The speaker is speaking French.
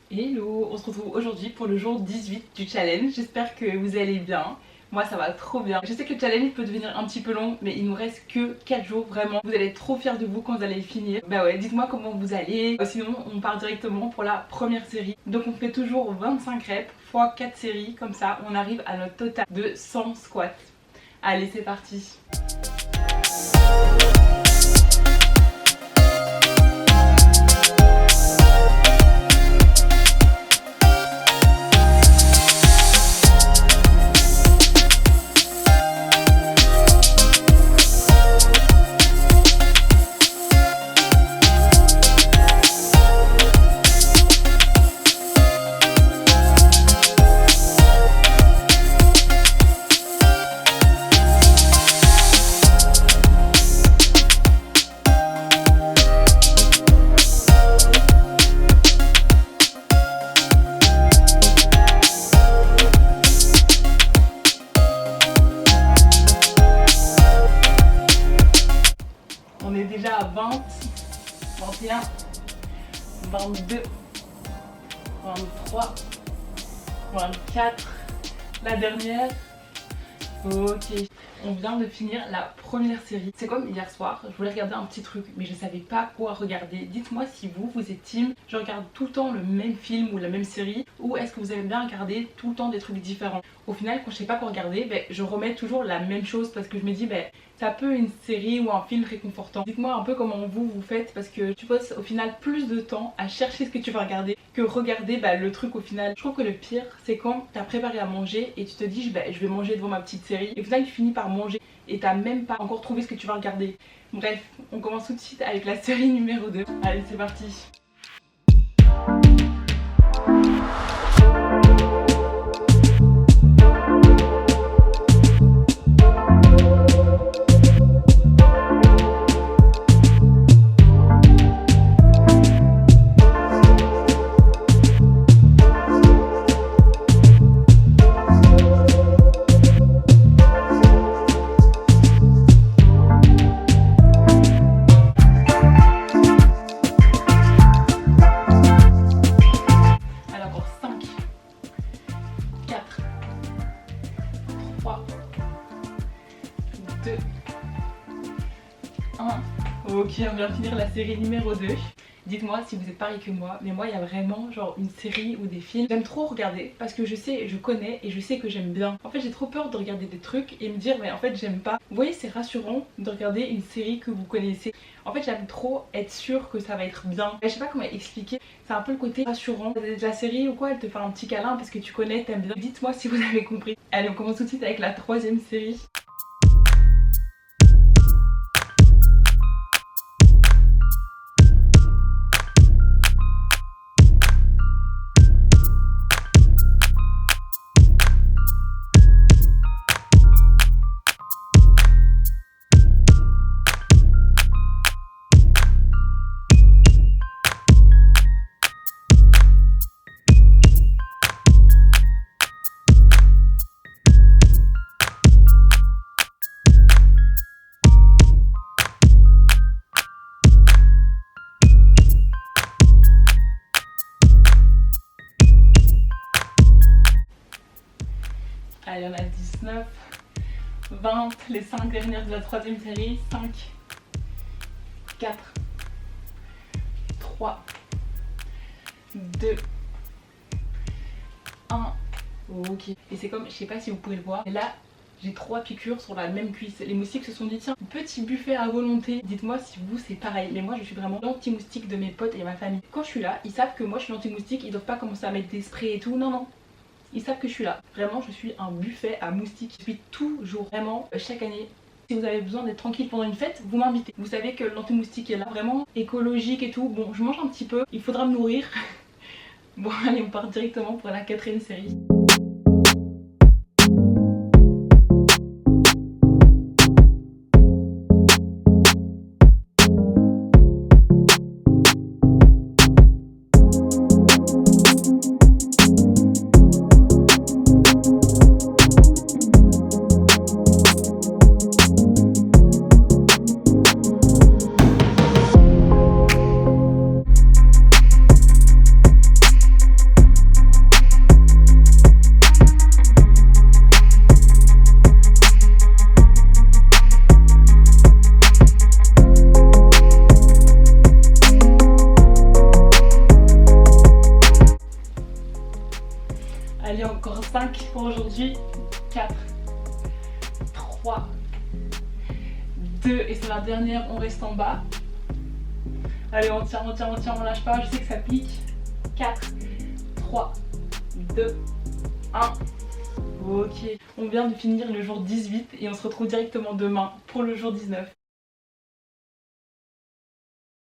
Hello, on se retrouve aujourd'hui pour le jour 18 du challenge. J'espère que vous allez bien. Moi ça va trop bien. Je sais que le challenge peut devenir un petit peu long, mais il nous reste que 4 jours vraiment. Vous allez être trop fiers de vous quand vous allez le finir. Bah ouais, dites-moi comment vous allez. Sinon on part directement pour la première série. Donc on fait toujours 25 reps x 4 séries. Comme ça on arrive à notre total de 100 squats. Allez c'est parti. On est déjà à 20, 21, 22, 23, 24, la dernière. Ok, on vient de finir la première série. C'est comme hier soir, je voulais regarder un petit truc mais je savais pas quoi regarder. Dites-moi si vous êtes team, je regarde tout le temps le même film ou la même série, ou est-ce que vous aimez bien regarder tout le temps des trucs différents. Au final quand je sais pas quoi regarder, je remets toujours la même chose parce que je me dis ça peut une série ou un film réconfortant. Dites-moi un peu comment vous faites, parce que tu passes au final plus de temps à chercher ce que tu vas regarder que regarder le truc au final. Je trouve que le pire c'est quand t'as préparé à manger et tu te dis je vais manger devant ma petite série et au final tu finis par manger et t'as même pas encore trouvé ce que tu vas regarder. Bref, on commence tout de suite avec la série numéro 2. Allez c'est parti. Ok, on vient de finir la série numéro 2. Dites-moi si vous êtes pareil que moi, mais moi il y a vraiment genre une série ou des films j'aime trop regarder parce que je sais, je connais et je sais que j'aime bien. En fait j'ai trop peur de regarder des trucs et me dire mais en fait j'aime pas. Vous voyez, c'est rassurant de regarder une série que vous connaissez. En fait j'aime trop être sûre que ça va être bien. Je sais pas comment expliquer, c'est un peu le côté rassurant de la série ou quoi, elle te fait un petit câlin parce que tu connais, t'aimes bien. Dites-moi si vous avez compris. Allez on commence tout de suite avec la troisième série. Allez, on a 19, 20, les 5 dernières de la troisième série. 5, 4, 3, 2, 1. Ok. Et c'est comme, je sais pas si vous pouvez le voir, mais là, j'ai 3 piqûres sur la même cuisse. Les moustiques se sont dit tiens, petit buffet à volonté. Dites-moi si vous c'est pareil. Mais moi je suis vraiment l'anti-moustique de mes potes et de ma famille. Quand je suis là, ils savent que moi je suis l'anti-moustique. Ils doivent pas commencer à mettre des sprays et tout. Non, non. Ils savent que je suis là. Vraiment, je suis un buffet à moustiques. Je suis toujours, vraiment, chaque année. Si vous avez besoin d'être tranquille pendant une fête, vous m'invitez. Vous savez que l'anti-moustique est là, vraiment écologique et tout. Bon, je mange un petit peu. Il faudra me nourrir. Bon, allez, on part directement pour la 4e série. Encore 5 pour aujourd'hui. 4, 3, 2 et c'est la dernière, on reste en bas. Allez, on tient, on lâche pas, je sais que ça pique. 4, 3, 2, 1. Ok, on vient de finir le jour 18 et on se retrouve directement demain pour le jour 19.